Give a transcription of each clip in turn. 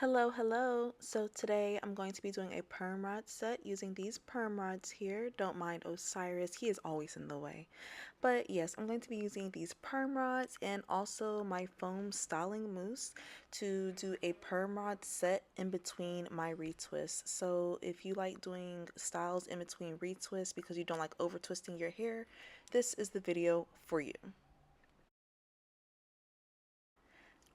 Hello. So today I'm going to be doing a perm rod set using these perm rods here. Don't mind Osiris, he is always in the way. But yes, I'm going to be using these perm rods and also my foam styling mousse to do a perm rod set in between my retwists. So if you like doing styles in between retwists because you don't like over twisting your hair, this is the video for you.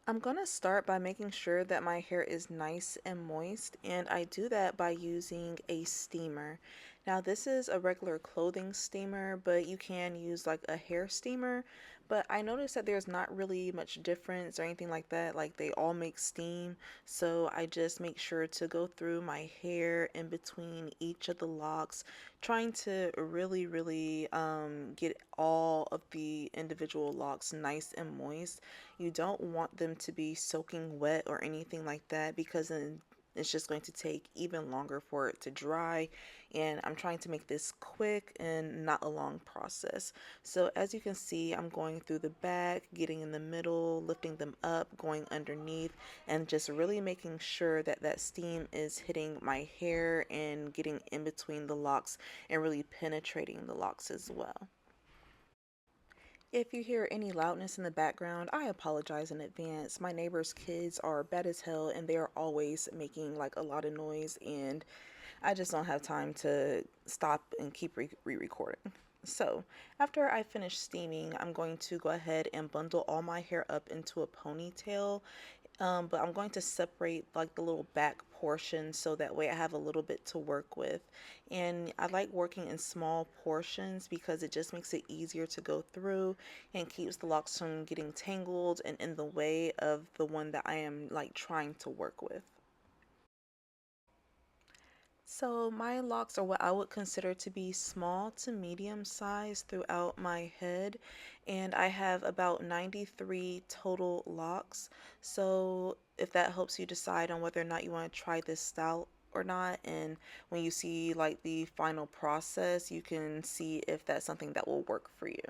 I'm going to start by making sure that my hair is nice and moist, and I do that by using a steamer. Now, this is a regular clothing steamer, but you can use like a hair steamer. But I noticed that there's not really much difference or anything like that. Like they all make steam, so I just make sure to go through my hair in between each of the locks, trying to really get all of the individual locks nice and moist. You don't want them to be soaking wet or anything like that because then it's just going to take even longer for it to dry, and I'm trying to make this quick and not a long process. So as you can see, I'm going through the back, getting in the middle, lifting them up, going underneath, and just really making sure that that steam is hitting my hair and getting in between the locks and really penetrating the locks as well. If you hear any loudness in the background, I apologize in advance. My neighbor's kids are bad as hell and they are always making like a lot of noise, and I just don't have time to stop and keep re-recording. So after I finish steaming, I'm going to go ahead and bundle all my hair up into a ponytail, but I'm going to separate like the little back portion so that way I have a little bit to work with. And I like working in small portions because it just makes it easier to go through and keeps the locks from getting tangled and in the way of the one that I am like trying to work with. So my locks are what I would consider to be small to medium size throughout my head, and I have about 93 total locks. So if that helps you decide on whether or not you want to try this style or not, and when you see like the final process, you can see if that's something that will work for you.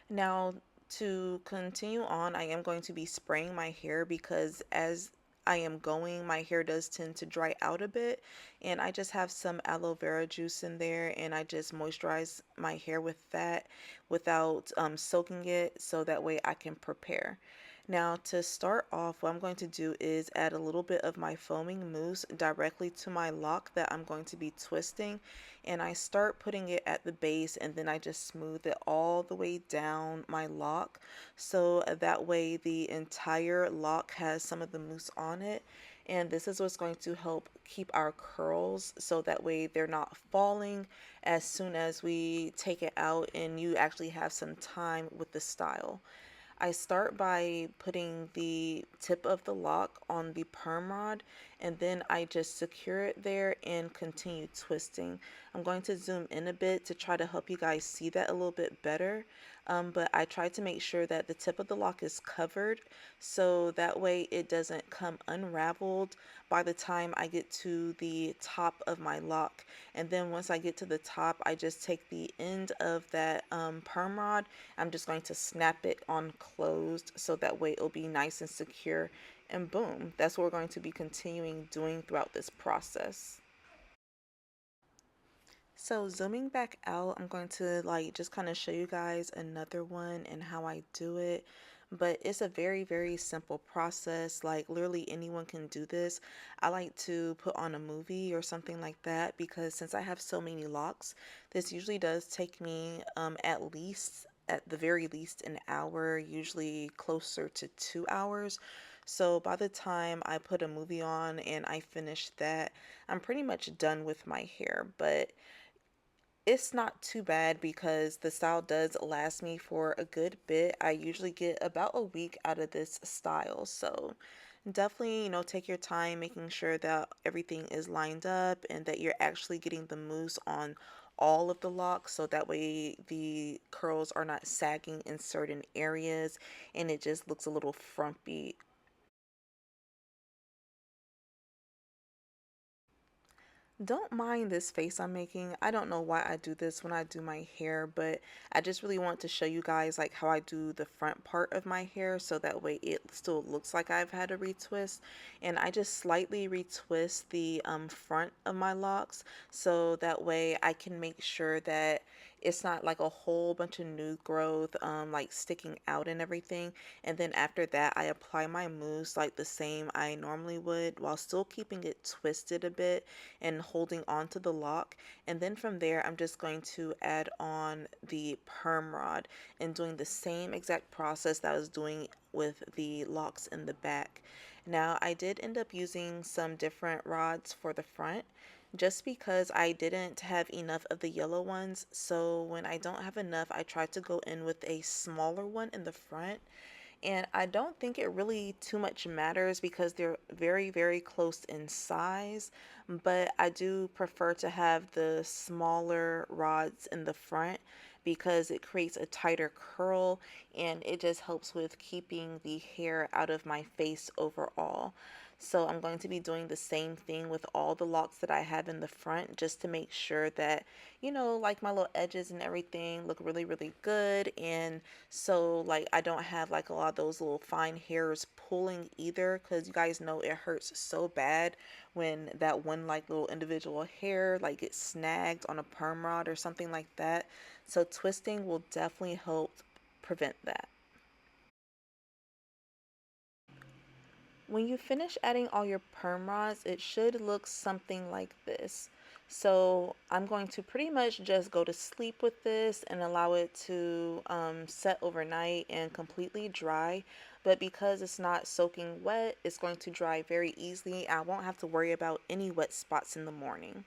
Now, to continue on, I am going to be spraying my hair because as I am going, my hair does tend to dry out a bit, and I just have some aloe vera juice in there, and I just moisturize my hair with that without soaking it so that way I can prepare. Now, to start off, what I'm going to do is add a little bit of my foaming mousse directly to my lock that I'm going to be twisting, and I start putting it at the base, and then I just smooth it all the way down my lock so that way the entire lock has some of the mousse on it. And this is what's going to help keep our curls so that way they're not falling as soon as we take it out and you actually have some time with the style. I start by putting the tip of the lock on the perm rod, and then I just secure it there and continue twisting. I'm going to zoom in a bit to try to help you guys see that a little bit better, but I try to make sure that the tip of the lock is covered so that way it doesn't come unraveled by the time I get to the top of my lock. And then once I get to the top, I just take the end of that perm rod. I'm just going to snap it on closed so that way it'll be nice and secure, and boom, that's what we're going to be continuing doing throughout this process. So zooming back out, I'm going to like just kind of show you guys another one and how I do it. But it's a very simple process. Like literally anyone can do this. I like to put on a movie or something like that because since I have so many locks, this usually does take me at the very least an hour, usually closer to 2 hours. So by the time I put a movie on and I finish that, I'm pretty much done with my hair. But it's not too bad because the style does last me for a good bit. I usually get about a week out of this style. So definitely, take your time making sure that everything is lined up and that you're actually getting the mousse on all of the locks so that way the curls are not sagging in certain areas and it just looks a little frumpy. Don't mind this face I'm making. I don't know why I do this when I do my hair, but I just really want to show you guys like how I do the front part of my hair so that way it still looks like I've had a retwist. And I just slightly retwist the front of my locks so that way I can make sure that it's not like a whole bunch of new growth like sticking out and everything. And then after that I apply my mousse like the same I normally would while still keeping it twisted a bit and holding on to the lock. And then from there, I'm just going to add on the perm rod and doing the same exact process that I was doing with the locks in the back. Now, I did end up using some different rods for the front just because I didn't have enough of the yellow ones. So when I don't have enough, I try to go in with a smaller one in the front, and I don't think it really too much matters because they're very, very close in size. But I do prefer to have the smaller rods in the front because it creates a tighter curl and it just helps with keeping the hair out of my face overall. So I'm going to be doing the same thing with all the locks that I have in the front just to make sure that, like my little edges and everything look really, really good. And so like I don't have like a lot of those little fine hairs pulling either, because you guys know it hurts so bad when that one like little individual hair like gets snagged on a perm rod or something like that. So twisting will definitely help prevent that. When you finish adding all your perm rods, it should look something like this. So I'm going to pretty much just go to sleep with this and allow it to set overnight and completely dry. But because it's not soaking wet, it's going to dry very easily. I won't have to worry about any wet spots in the morning.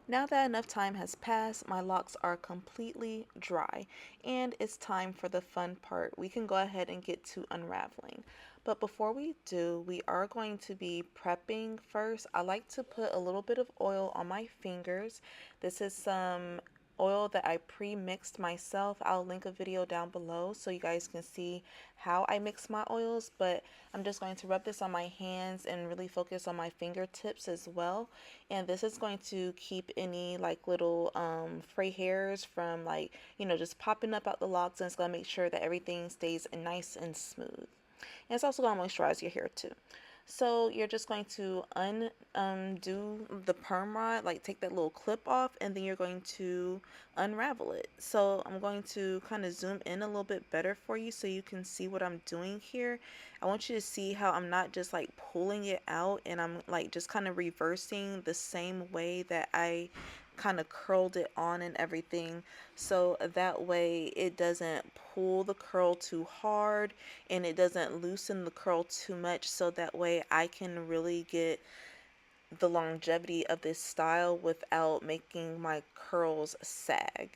Now that enough time has passed, my locks are completely dry, and it's time for the fun part. We can go ahead and get to unraveling. But before we do, we are going to be prepping first. I like to put a little bit of oil on my fingers. This is some oil that I pre-mixed myself. I'll link a video down below so you guys can see how I mix my oils, but I'm just going to rub this on my hands and really focus on my fingertips as well. And this is going to keep any like little fray hairs from like, just popping up out the locks, and it's going to make sure that everything stays nice and smooth. And it's also going to moisturize your hair too. So you're just going to undo the perm rod, like take that little clip off, and then you're going to unravel it. So I'm going to kind of zoom in a little bit better for you so you can see what I'm doing here. I want you to see how I'm not just like pulling it out, and I'm like just kind of reversing the same way that I kind of curled it on and everything, so that way it doesn't pull the curl too hard and it doesn't loosen the curl too much, so that way I can really get the longevity of this style without making my curls sag.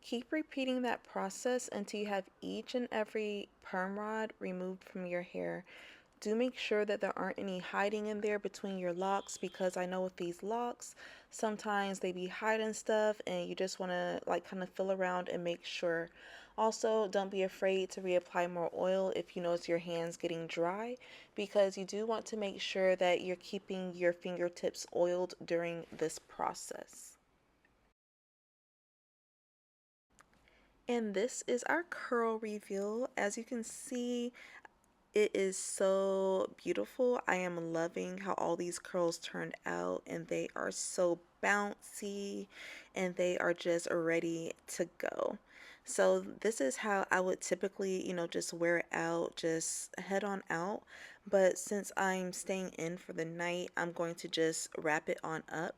Keep repeating that process until you have each and every perm rod removed from your hair. Do make sure that there aren't any hiding in there between your locks, because I know with these locks, sometimes they be hiding stuff and you just want to like kind of feel around and make sure. Also, don't be afraid to reapply more oil if you notice your hands getting dry, because you do want to make sure that you're keeping your fingertips oiled during this process. And this is our curl reveal. As you can see, it is so beautiful. I am loving how all these curls turned out, and they are so bouncy and they are just ready to go. So this is how I would typically, just wear it out, just head on out. But since I'm staying in for the night, I'm going to just wrap it on up.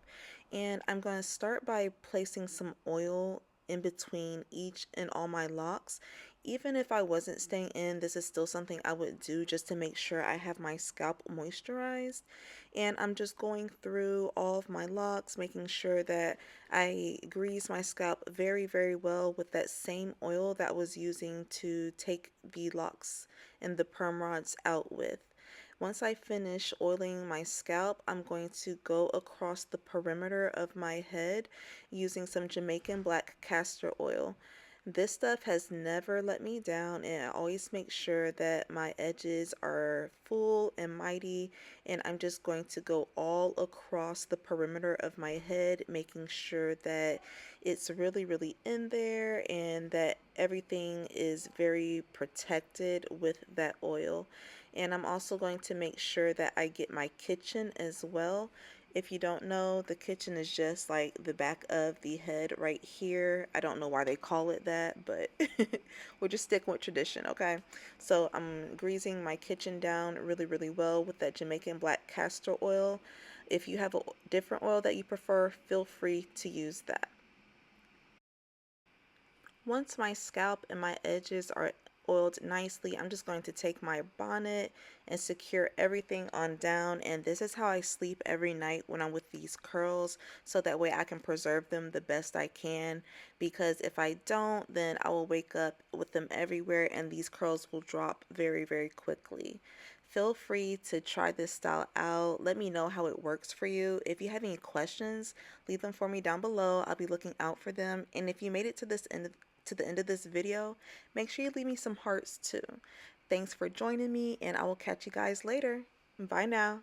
And I'm going to start by placing some oil in between each and all my locks. Even if I wasn't staying in, this is still something I would do just to make sure I have my scalp moisturized. And I'm just going through all of my locks, making sure that I grease my scalp very, very well with that same oil that I was using to take the locks and the perm rods out with. Once I finish oiling my scalp, I'm going to go across the perimeter of my head using some Jamaican black castor oil. This stuff has never let me down, and I always make sure that my edges are full and mighty, and I'm just going to go all across the perimeter of my head, making sure that it's really, really in there and that everything is very protected with that oil. And I'm also going to make sure that I get my kitchen as well. If you don't know, the kitchen is just like the back of the head right here. I don't know why they call it that, but we're just sticking with tradition, okay? So I'm greasing my kitchen down really, really well with that Jamaican black castor oil. If you have a different oil that you prefer, feel free to use that. Once my scalp and my edges are oiled nicely, I'm just going to take my bonnet and secure everything on down. And this is how I sleep every night when I'm with these curls, so that way I can preserve them the best I can. Because if I don't, then I will wake up with them everywhere and these curls will drop very, very quickly. Feel free to try this style out. Let me know how it works for you. If you have any questions, leave them for me down below. I'll be looking out for them. And if you made it to the end of this video, make sure you leave me some hearts too. Thanks for joining me, and I will catch you guys later. Bye now.